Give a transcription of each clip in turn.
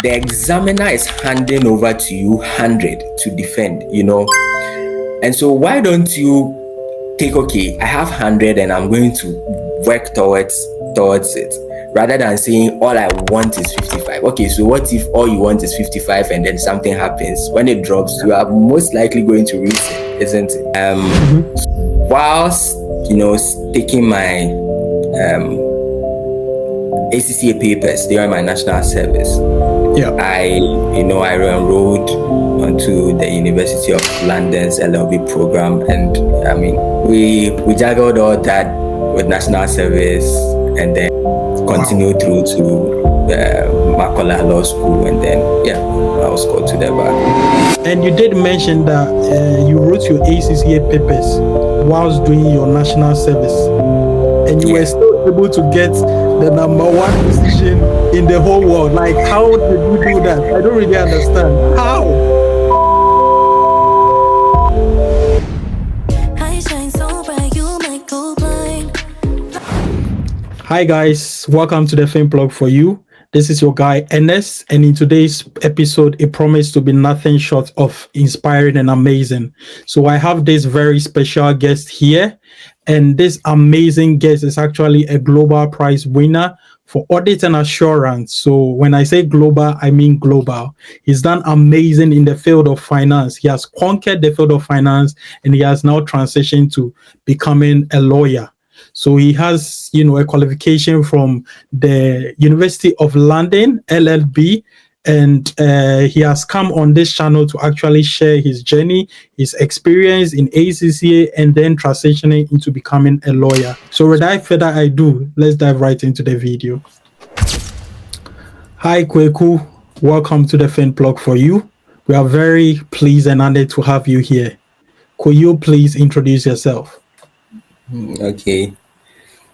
the examiner is handing over to you 100 to defend, And so why don't you take, okay, I have 100 and I'm going to work towards it, rather than saying all I want is 55. Okay, so what if all you want is 55 and then something happens? When it drops, you are most likely going to reach it, isn't it? Whilst, taking my ACCA papers during my national service, I enrolled onto the University of London's LLB program, and I mean we juggled all that with national service, and then continued through to Makola Law School, and then I was called to the bar. And you did mention that you wrote your ACCA papers whilst doing your national service, and you were still able to get the number one position in the whole world. Like, how did you do that? I don't really understand. How? Hi guys, welcome to the Fame Blog for You. This is your guy Enes, and in today's episode, it promised to be nothing short of inspiring and amazing. So I have this very special guest here, and this amazing guest is actually a global prize winner for Audit and Assurance. So when I say global, I mean global. He's done amazing in the field of finance. He has conquered the field of finance, and he has now transitioned to becoming a lawyer. So he has, a qualification from the University of London, LLB, and he has come on this channel to actually share his journey, his experience in ACCA, and then transitioning into becoming a lawyer. So without further ado, let's dive right into the video. Hi, Kwaku. Welcome to the Fame Blog for You. We are very pleased and honored to have you here. Could you please introduce yourself? Okay.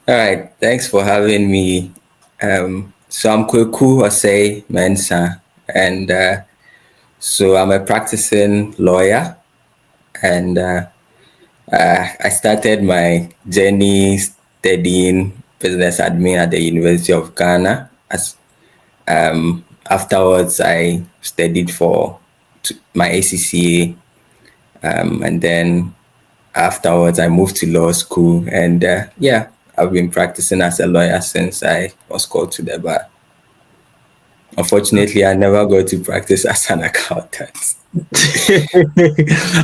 All right. Thanks for having me. So I'm Kwaku Osei Mensah, and so I'm a practicing lawyer, and I started my journey studying business admin at the University of Ghana. Afterwards, I studied for my ACCA, and then afterwards I moved to law school, and I've been practicing as a lawyer since I was called to the bar. Unfortunately, I never got to practice as an accountant.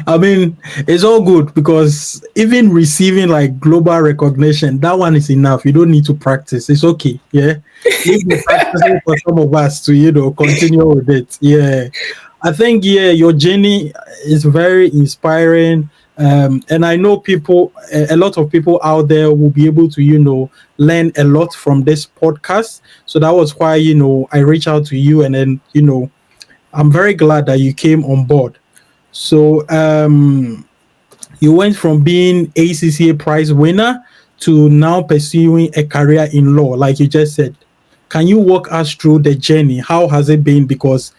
I mean, it's all good, because even receiving like global recognition, that one is enough. You don't need to practice. It's okay. Yeah. It's practicing for some of us to, continue with it. Yeah. I think, your journey is very inspiring. And I know a lot of people out there will be able to, learn a lot from this podcast. So that was why, I reached out to you, and then, I'm very glad that you came on board. So you went from being ACCA prize winner to now pursuing a career in law, like you just said. Can you walk us through the journey? How has it been? Because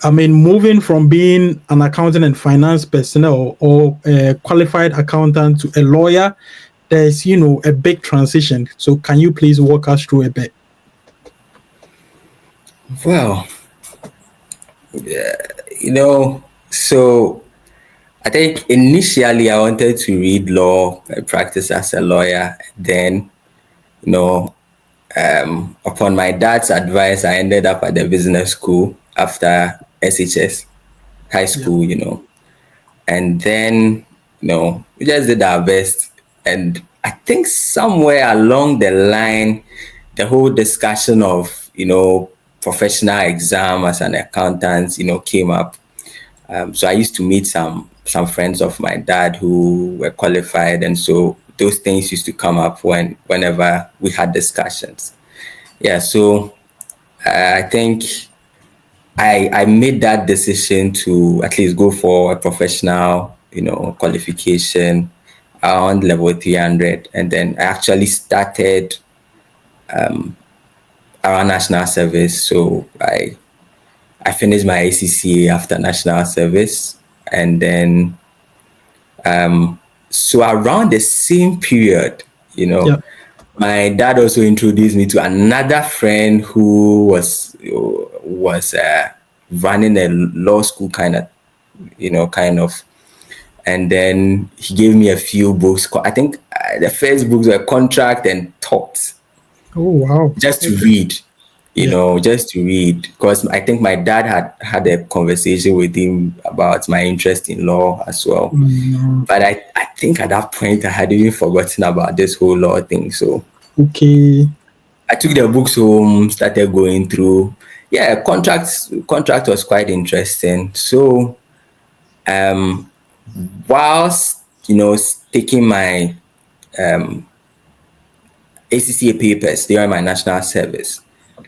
moving from being an accountant and finance personnel or a qualified accountant to a lawyer, there's, a big transition. So can you please walk us through a bit? Well, so I think initially I wanted to read law, practice as a lawyer. Then, upon my dad's advice, I ended up at the business school after SHS high school, and then, we just did our best. And I think somewhere along the line, the whole discussion of, professional exam as an accountant, came up. So I used to meet some friends of my dad who were qualified. And so those things used to come up whenever we had discussions. Yeah. So I think I made that decision to at least go for a professional, qualification around level 300. And then I actually started around national service. So I finished my ACCA after national service. And then, so around the same period, my dad also introduced me to another friend who was was running a law school kind of. And then he gave me a few books. I think the first books were Contract and Thoughts, Oh wow. just to Okay. read, Yeah. just to read. Because I think my dad had a conversation with him about my interest in law as well. Mm, But I think at that point I had even forgotten about this whole law thing. So okay. I took the books home, started going through. Yeah, contract was quite interesting. So um whilst taking my ACCA papers during my national service,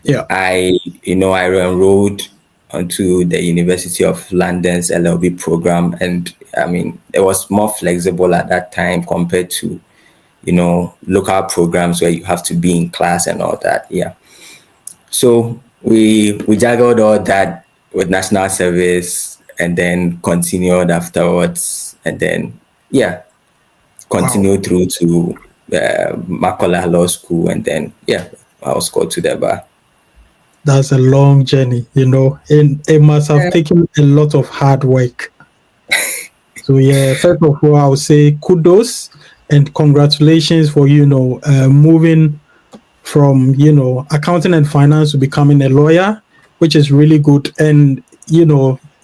Yeah. I enrolled onto the University of London's LLB program, and I mean it was more flexible at that time compared to local programs where you have to be in class and all that. Yeah. So we juggled all that with national service and then continued afterwards, and then yeah, Wow. continued through to Makola Law School, and then yeah, I was called to the bar. That's a long journey, and it must have taken a lot of hard work. So yeah, first of all, I would say kudos and congratulations for moving from accounting and finance to becoming a lawyer, which is really good. And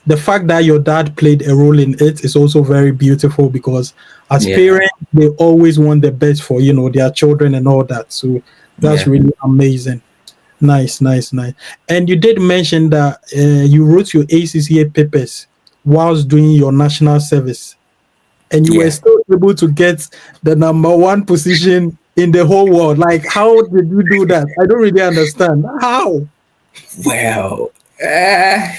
the fact that your dad played a role in it is also very beautiful, because as Yeah, parents they always want the best for their children and all that. So that's yeah, really amazing. Nice, nice, nice. And you did mention that you wrote your ACCA papers whilst doing your national service, and you were yeah. still able to get the number one position in the whole world. Like, how did you do that? I don't really understand. How? Well, I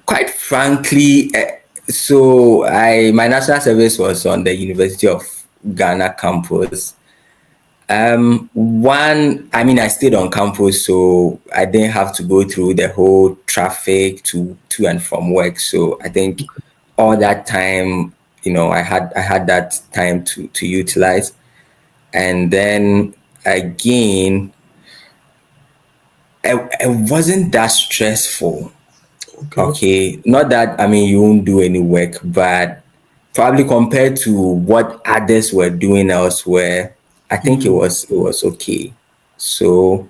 quite frankly, so I my national service was on the University of Ghana campus. One, I mean, I stayed on campus, so I didn't have to go through the whole traffic to and from work. So I think all that time, I had that time to utilize, and then again, it wasn't that stressful. Okay. Okay, not that I mean you won't do any work, but probably compared to what others were doing elsewhere, I think it Mm, was okay. So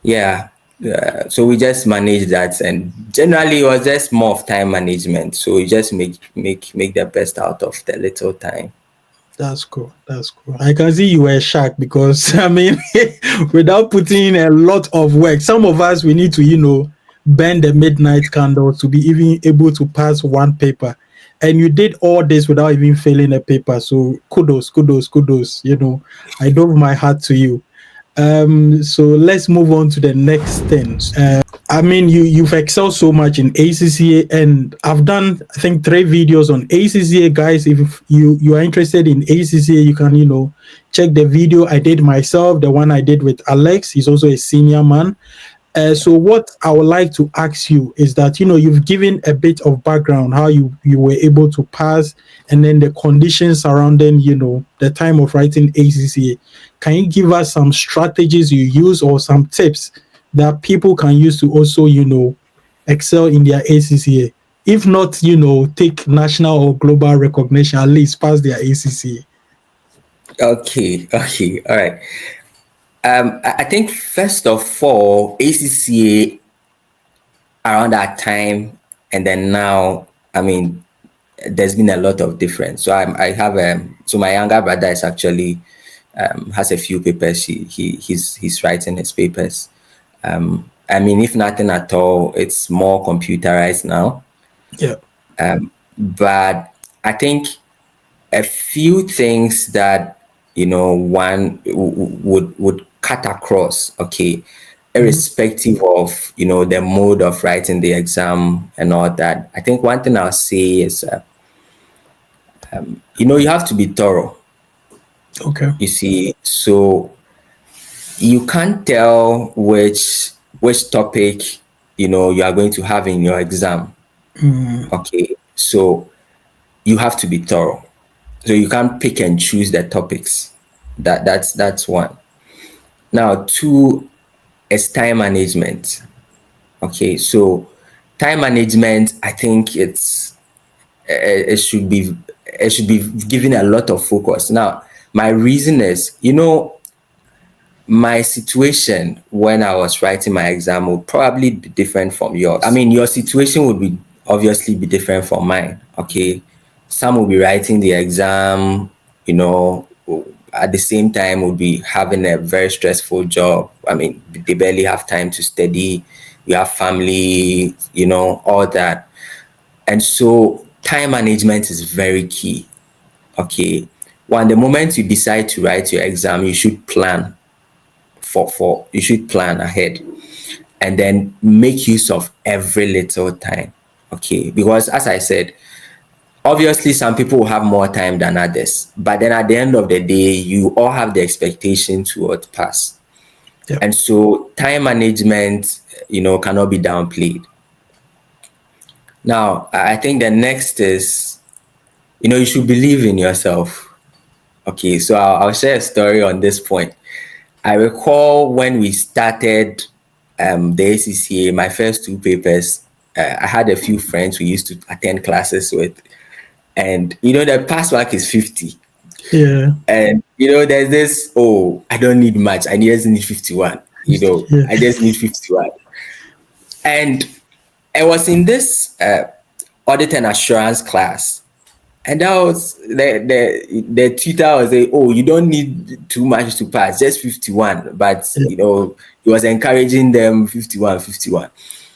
yeah, so we just managed that, and generally it was just more of time management. So you just make the best out of the little time. that's cool. That's cool. I can see you were shocked because I mean, without putting in a lot of work, some of us we need to, burn the midnight candle to be even able to pass one paper. And you did all this without even failing a paper. So kudos, kudos, kudos. I dove my hat to you. So let's move on to the next thing. I mean, you've excelled so much in ACCA, and I've done I think 3 videos on ACCA, guys. If you are interested in ACCA, you can check the video I did myself, the one I did with Alex. He's also a senior man. So what I would like to ask you is that you've given a bit of background how you were able to pass, and then the conditions surrounding the time of writing ACCA. Can you give us some strategies you use or some tips that people can use to also excel in their ACCA? If not, take national or global recognition, at least pass their ACCA. Okay, okay, all right. I think first of all, ACCA around that time and then now, I mean, there's been a lot of difference. So I have so my younger brother is actually has a few papers. He's writing his papers. I mean, if nothing at all, it's more computerized now. Yeah. But I think a few things that one would cut across. Okay, Mhm. irrespective of the mode of writing the exam and all that. I think one thing I'll say is you have to be thorough. Okay. You see, so you can't tell which topic you are going to have in your exam. Mm, Okay, so you have to be thorough. So you can't pick and choose the topics. That's one. Now, two. is time management. Okay, so time management, I think it should be given a lot of focus. Now, my reason is, my situation when I was writing my exam would probably be different from yours. I mean, your situation would be obviously be different from mine. Okay, some will be writing the exam, you know, at the same time would be having a very stressful job. I mean, they barely have time to study. You have family, all that, and so time management is very key. Okay, one, the moment you decide to write your exam, you should plan for you should plan ahead and then make use of every little time. Okay, because as I said, obviously some people will have more time than others, but then at the end of the day, you all have the expectation towards pass. Yeah. And so time management, cannot be downplayed. Now, I think the next is, you should believe in yourself. Okay, so I'll share a story on this point. I recall when we started the ACCA, my first two papers, I had a few friends we used to attend classes with. And, the pass mark is 50. Yeah. And, there's this, oh, I don't need much. I just need 51. Yeah. I just need 51. And I was in this audit and assurance class. And that was the tutor was saying, oh, you don't need too much to pass, just 51. But, Yeah. he was encouraging them 51, 51.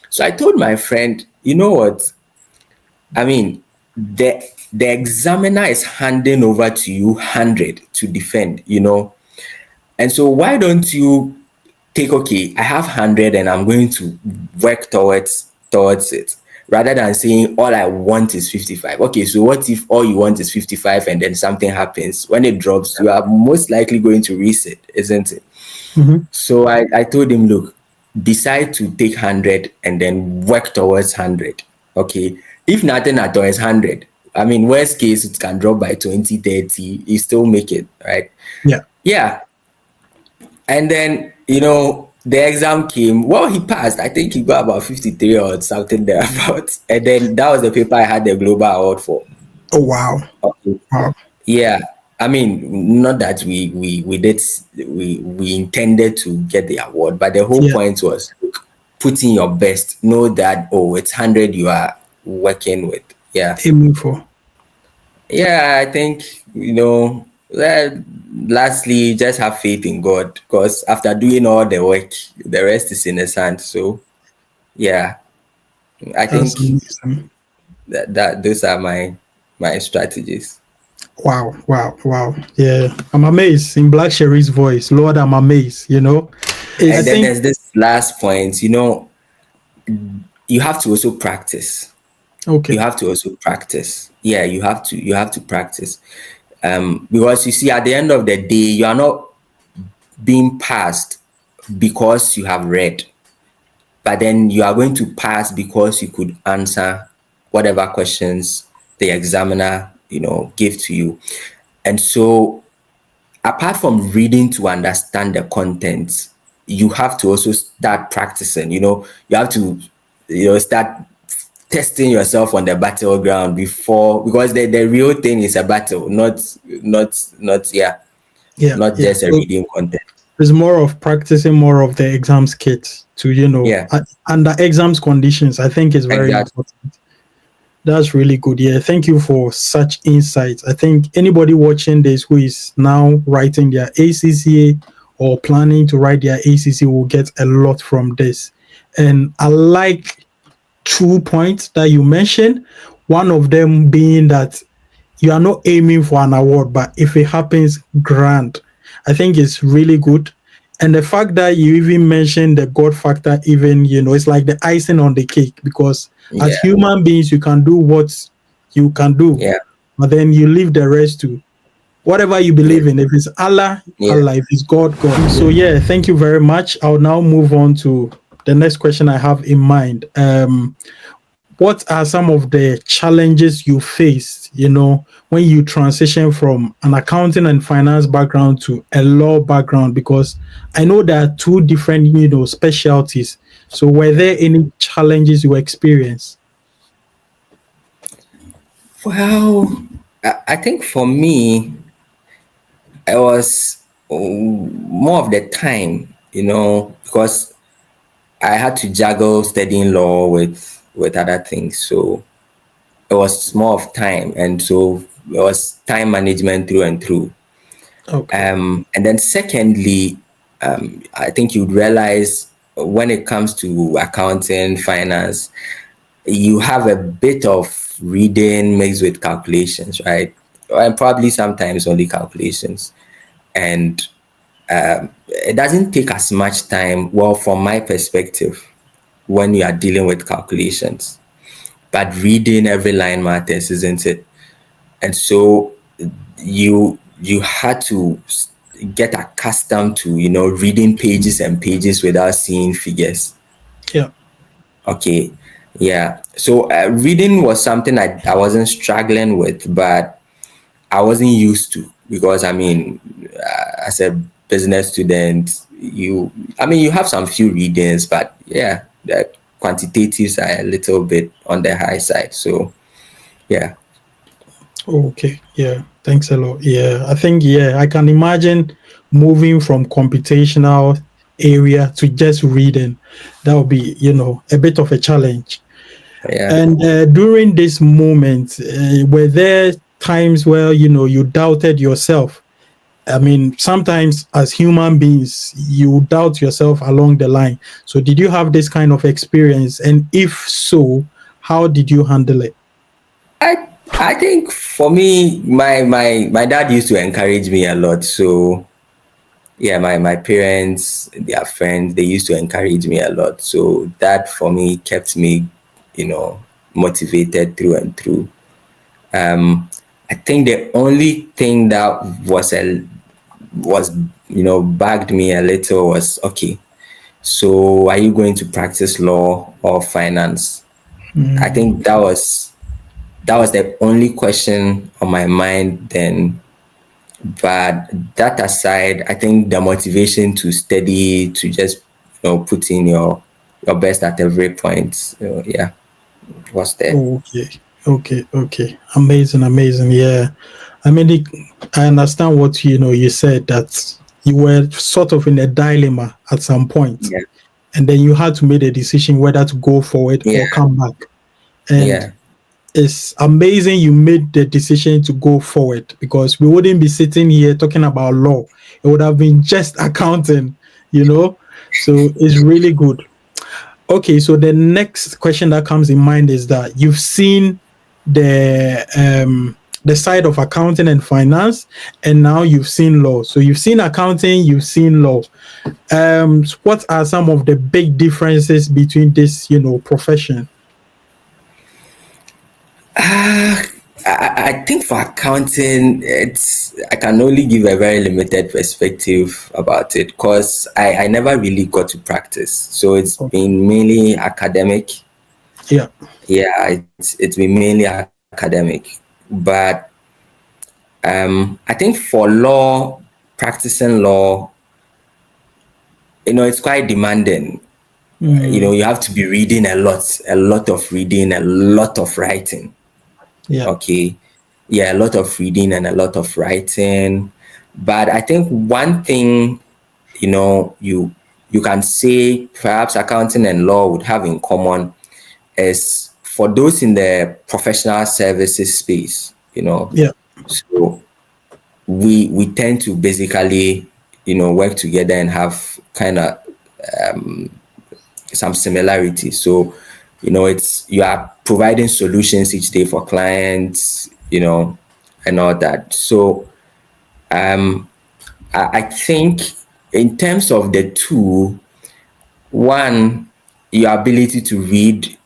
So I told my friend, you know what? I mean, the examiner is handing over to you 100 to defend, And so why don't you take, okay, I have 100 and I'm going to work towards it, rather than saying all I want is 55. Okay, so what if all you want is 55 and then something happens? When it drops, you are most likely going to reset, isn't it? Mm-hmm. So I told him, look, decide to take 100 and then work towards 100. Okay, if nothing at all is 100, I mean, worst case, it can drop by 20, 30, you still make it, right? Yeah. Yeah. And then, the exam came. Well, he passed. I think he got about 53 or something thereabouts. And then that was the paper I had the global award for. Oh wow. Okay. Wow. Yeah. I mean, not that we intended to get the award, but the whole Yeah. point was, look, put in your best. Know that, oh, it's 100 you are working with. Yeah. Aiming for. Yeah, I think, lastly, just have faith in God, because after doing all the work, the rest is in His hand. So, yeah, I That's think amazing. that those are my strategies. Wow, wow, wow. Yeah, I'm amazed in Black Sherry's voice. Lord, I'm amazed, I And then think, there's this last point, you have to also practice. You okay. have to also practice. Yeah, you have to practice. Because you see, at the end of the day, you are not being passed because you have read, but then you are going to pass because you could answer whatever questions the examiner, gave to you. And so, apart from reading to understand the content, you have to also start practicing. You have to, start testing yourself on the battleground before, because the real thing is a battle, Yeah, not yeah. just a So reading content. it's more of practicing more of the exams kit to, Yeah, under exams conditions. I think is very exactly. important. That's really good. Yeah, thank you for such insights. I think anybody watching this who is now writing their ACCA or planning to write their ACCA will get a lot from this. And I like 2 points that you mentioned. One of them being that you are not aiming for an award, but if it happens, grand. I think it's really good. And the fact that you even mentioned the God factor, even, it's like the icing on the cake, because as Yeah, human beings, you can do what you can do, yeah, but then you leave the rest to whatever you yeah, believe in. If it's Allah, yeah. Allah. If it's God, God. So, yeah, thank you very much. I'll now move on to the next question I have in mind. what are some of the challenges you faced, when you transition from an accounting and finance background to a law background? Because I know there are two different, specialties. So were there any challenges you experienced? Well, I think for me, it was more of the time, because I had to juggle studying law with other things. So it was more of time, and so it was time management through and through. Okay. And then secondly, I think you'd realize when it comes to accounting, finance, you have a bit of reading mixed with calculations, right? And probably sometimes only calculations. And it doesn't take as much time, well, from my perspective, when you are dealing with calculations. But reading every line matters, isn't it? And so you had to get accustomed to reading pages and pages without seeing figures. Yeah. Okay, yeah. So reading was something I wasn't struggling with, but I wasn't used to, because I mean, as a business student, you have some few readings, but yeah, the quantitatives are a little bit on the high side. So yeah. Okay. Yeah. Thanks a lot. Yeah. I think, yeah, I can imagine moving from computational area to just reading. That would be, a bit of a challenge. Yeah. And during this moment, were there times where, you doubted yourself? I mean, sometimes as human beings, you doubt yourself along the line. So did you have this kind of experience? And if so, how did you handle it? I think for me, my dad used to encourage me a lot. So yeah, my parents, their friends, they used to encourage me a lot. So that for me kept me, you know, motivated through and through. I think the only thing that was bugged me a little was, okay, so are you going to practice law or finance? I Mm, think that was the only question on my mind then. But that aside, I think the motivation to study, to just put in your best at every point, yeah, was there. okay, okay. Amazing, amazing. Yeah. I mean, I understand what you said that you were sort of in a dilemma at some point, Yeah, and then you had to make a decision whether to go forward yeah, or come back. And yeah, it's amazing you made the decision to go forward, because we wouldn't be sitting here talking about law. It would have been just accounting, you know. So it's really good. Okay, so the next question that comes in mind is that you've seen the side of accounting and finance, and now you've seen law. So you've seen accounting, you've seen law. What are some of the big differences between this, profession? I think for accounting, I can only give a very limited perspective about it, because I never really got to practice. So it's Okay. been mainly academic. Yeah. Yeah, it's been mainly academic. But I think for law, practicing law, it's quite demanding. Mm, You have to be reading a lot of reading, a lot of writing. yeah. Okay. Yeah, a lot of reading and a lot of writing. But I think one thing, you can say perhaps accounting and law would have in common is for those in the professional services space, Yeah. so we tend to basically, work together and have kind of some similarities. So, it's you are providing solutions each day for clients, and all that. So, I think in terms of the two, one, your ability to read,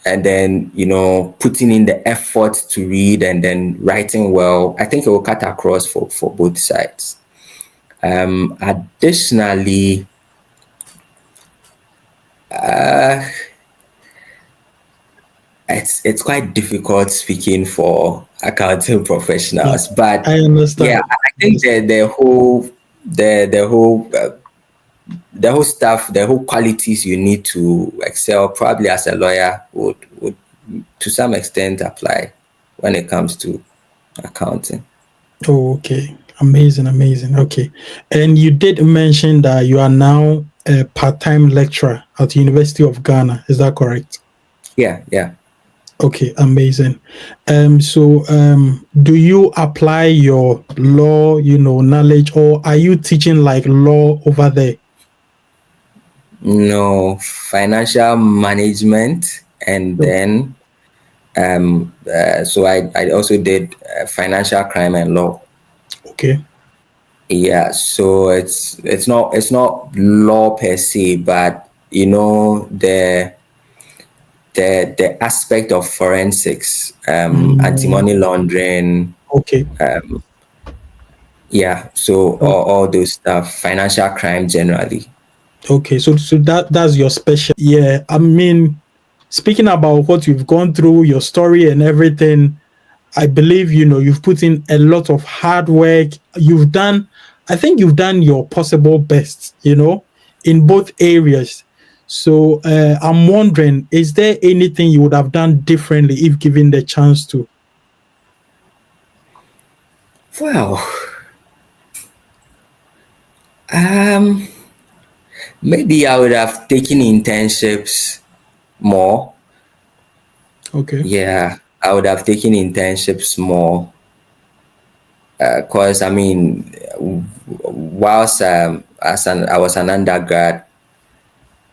and then putting in the effort to read and then writing well, I think it will cut across for both sides. Additionally, it's quite difficult speaking for accounting Yeah, professionals, but I yeah, understand. I think the whole stuff, the whole qualities you need to excel probably as a lawyer would to some extent apply when it comes to accounting. Oh, okay. Amazing, amazing. Okay. And you did mention that you are now a part-time lecturer at the University of Ghana. Is that correct? Yeah, yeah. Okay, amazing. Do you apply your law, knowledge, or are you teaching like law over there? No, financial management, and Oh, then so I also did financial crime and law. okay. Yeah, so it's not law per se, but the aspect of forensics, Mm, anti-money laundering, okay. yeah, so Oh, all those stuff, financial crime generally. okay. So that's your special. Yeah. I mean, speaking about what you've gone through, your story and everything, I believe you've put in a lot of hard work. I think you've done your possible best, in both areas. So I'm wondering, is there anything you would have done differently if given the chance to? Well, um, maybe I would have taken internships more. Okay. Yeah, I would have taken internships more because I mean, whilst I was an undergrad,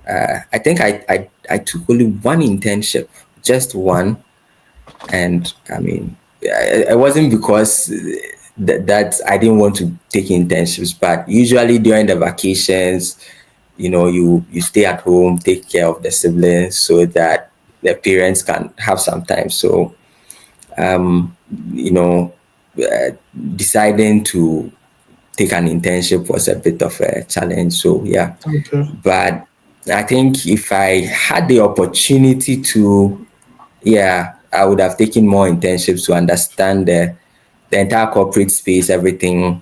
I think I took only one internship, just one, and I mean, it wasn't because that I didn't want to take internships, but usually during the vacations, you stay at home, take care of the siblings, so that the parents can have some time. So um, you know, uh, deciding to take an internship was a bit of a challenge. So yeah, Okay. but I think if I had the opportunity to, yeah, I would have taken more internships to understand the entire corporate space, everything.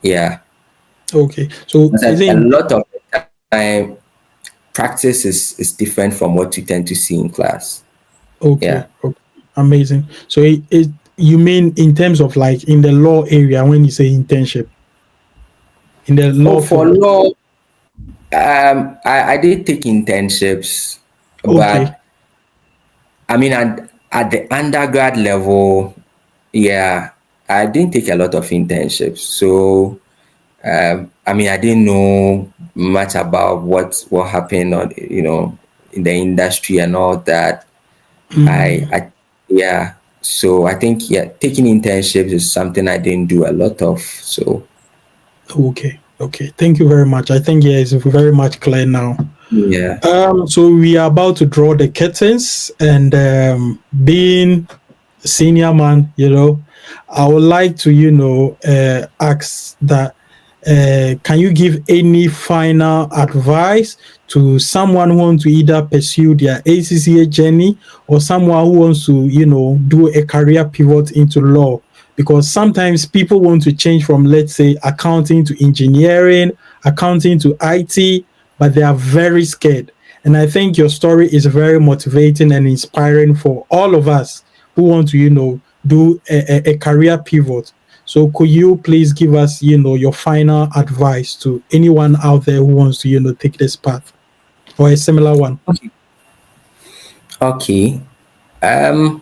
Yeah, Okay. So because is a it lot of the time, practice is different from what you tend to see in class. Yeah. okay? Okay. Amazing. So you mean in terms of like in the law area when you say internship in the Oh, law for field? law, I did take internships, Okay. but I mean, at the undergrad level, yeah, I didn't take a lot of internships. So, I mean, I didn't know much about what happened on, in the industry and all that. Mm. Yeah. So I think, yeah, taking internships is something I didn't do a lot of. So, Okay, okay. Thank you very much. I think yeah, it's very much clear now. yeah. So we are about to draw the curtains, and being senior man, I would like to, ask that can you give any final advice to someone who wants to either pursue their ACCA journey or someone who wants to, do a career pivot into law? Because sometimes people want to change from, let's say, accounting to engineering, accounting to IT, but they are very scared. And I think your story is very motivating and inspiring for all of us who want to, do a career pivot. So could you please give us, your final advice to anyone out there who wants to, take this path or a similar one? Okay. Okay. Um,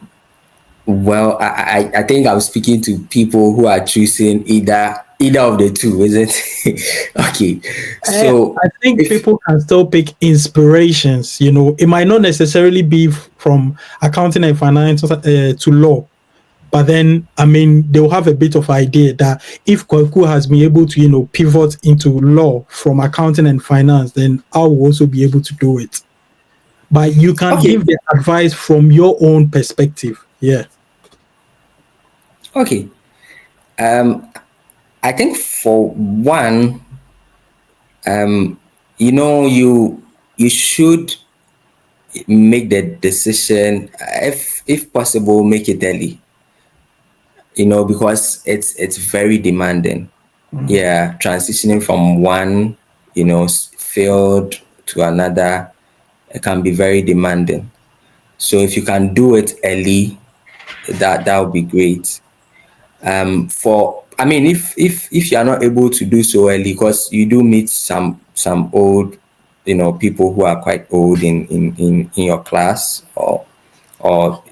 Well, I think I'm speaking to people who are choosing either of the two, isn't it? Okay. So I think if people can still pick inspirations. It might not necessarily be from accounting and finance to law, but then I mean they'll have a bit of idea that if Kwaku has been able to pivot into law from accounting and finance, then I will also be able to do it. But you can okay, give the advice from your own perspective. Yeah. okay. Um I think for one, you should make the decision. If possible, make it early. Because it's very demanding. Yeah, transitioning from one field to another, it can be very demanding. So if you can do it early, that would be great. For I mean, if you are not able to do so early, because you do meet some old people who are quite old in your class, or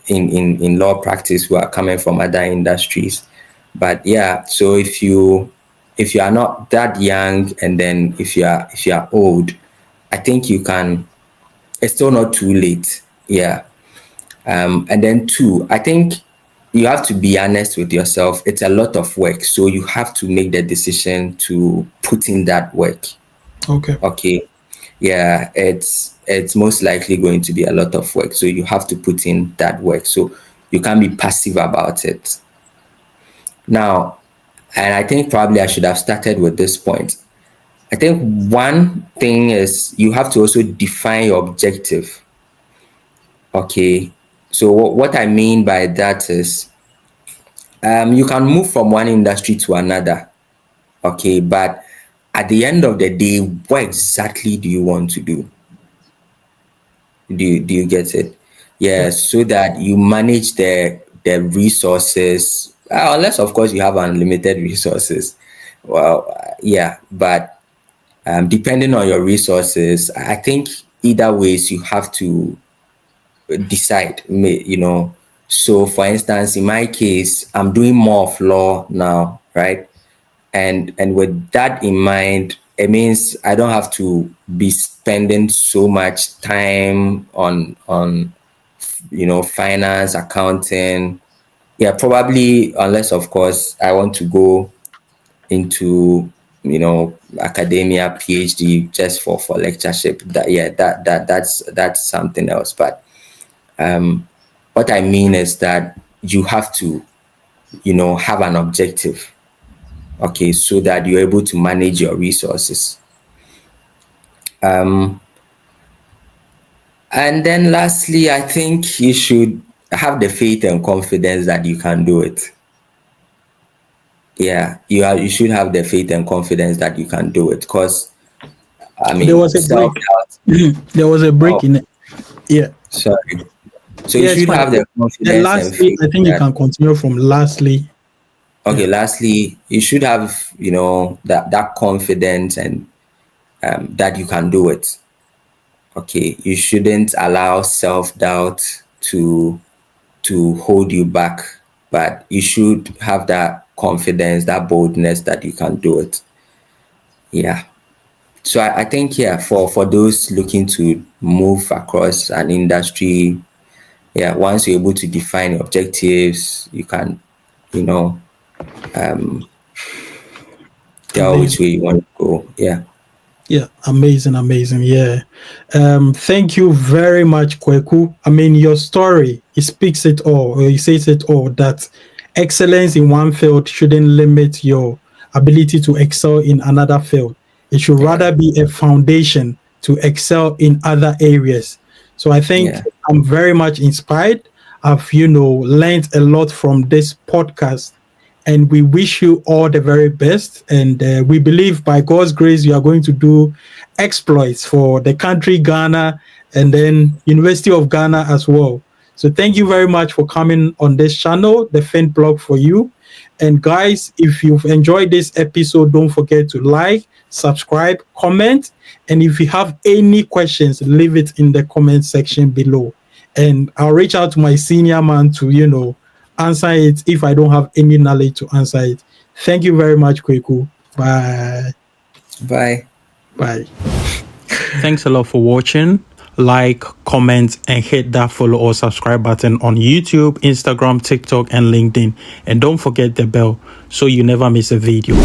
in law practice, who are coming from other industries. But yeah, so if you are not that young, and then if you are old, I think you can. It's still not too late. Yeah. And then two, I think you have to be honest with yourself. It's a lot of work, so you have to make the decision to put in that work. Okay. Okay. Yeah, it's most likely going to be a lot of work, so you have to put in that work. So you can't be passive about it. Now, and I think probably I should have started with this point. I think one thing is you have to also define your objective. Okay. So what I mean by that is, you can move from one industry to another. Okay, but at the end of the day, what exactly do you want to do? Do you get it? Yeah. Yeah, so that you manage the resources, unless of course you have unlimited resources. Well, yeah, but depending on your resources, I think either ways you have to decide. So for instance, in my case, I'm doing more of law now, right? And with that in mind, it means I don't have to be spending so much time on finance, accounting. Yeah, probably, unless of course I want to go into academia, PhD, just for lectureship. That's something else. But what I mean is that you have to have an objective. Okay, so that you're able to manage your resources. And then lastly, I think you should have the faith and confidence that you can do it. Yeah, you should have the faith and confidence that you can do it, because I There mean, was a break. self-doubt. There was a Oh, break in it. Yeah. sorry. So you Yeah, it's should fine. have the Then confidence and lastly, faith I think you that. can continue from lastly. Okay, Yeah. lastly, you should have that confidence, and that you can do it. Okay, you shouldn't allow self-doubt to hold you back, but you should have that confidence, that boldness that you can do it. Yeah. So I think, yeah, for those looking to move across an industry, yeah, once you're able to define your objectives, you can, you know, tell which Amazing. way you want to go. Yeah. Yeah, amazing. Yeah. Thank you very much, Kweku. I mean, your story, it speaks it all, or it says it all, that excellence in one field shouldn't limit your ability to excel in another field. It should Yeah. rather be a foundation to excel in other areas. So I think Yeah. I'm very much inspired. I've, learned a lot from this podcast, and we wish you all the very best. And we believe by God's grace, you are going to do exploits for the country Ghana, and then University of Ghana as well. So thank you very much for coming on this channel, the Fin Blog for you. And guys, if you've enjoyed this episode, don't forget to like, subscribe, comment. And if you have any questions, leave it in the comment section below. And I'll reach out to my senior man to, answer it if I don't have any knowledge to answer it. Thank you very much, Kweku. Bye. Bye. Bye. Thanks a lot for watching. Like, comment, and hit that follow or subscribe button on YouTube, Instagram, TikTok, and LinkedIn. And don't forget the bell so you never miss a video.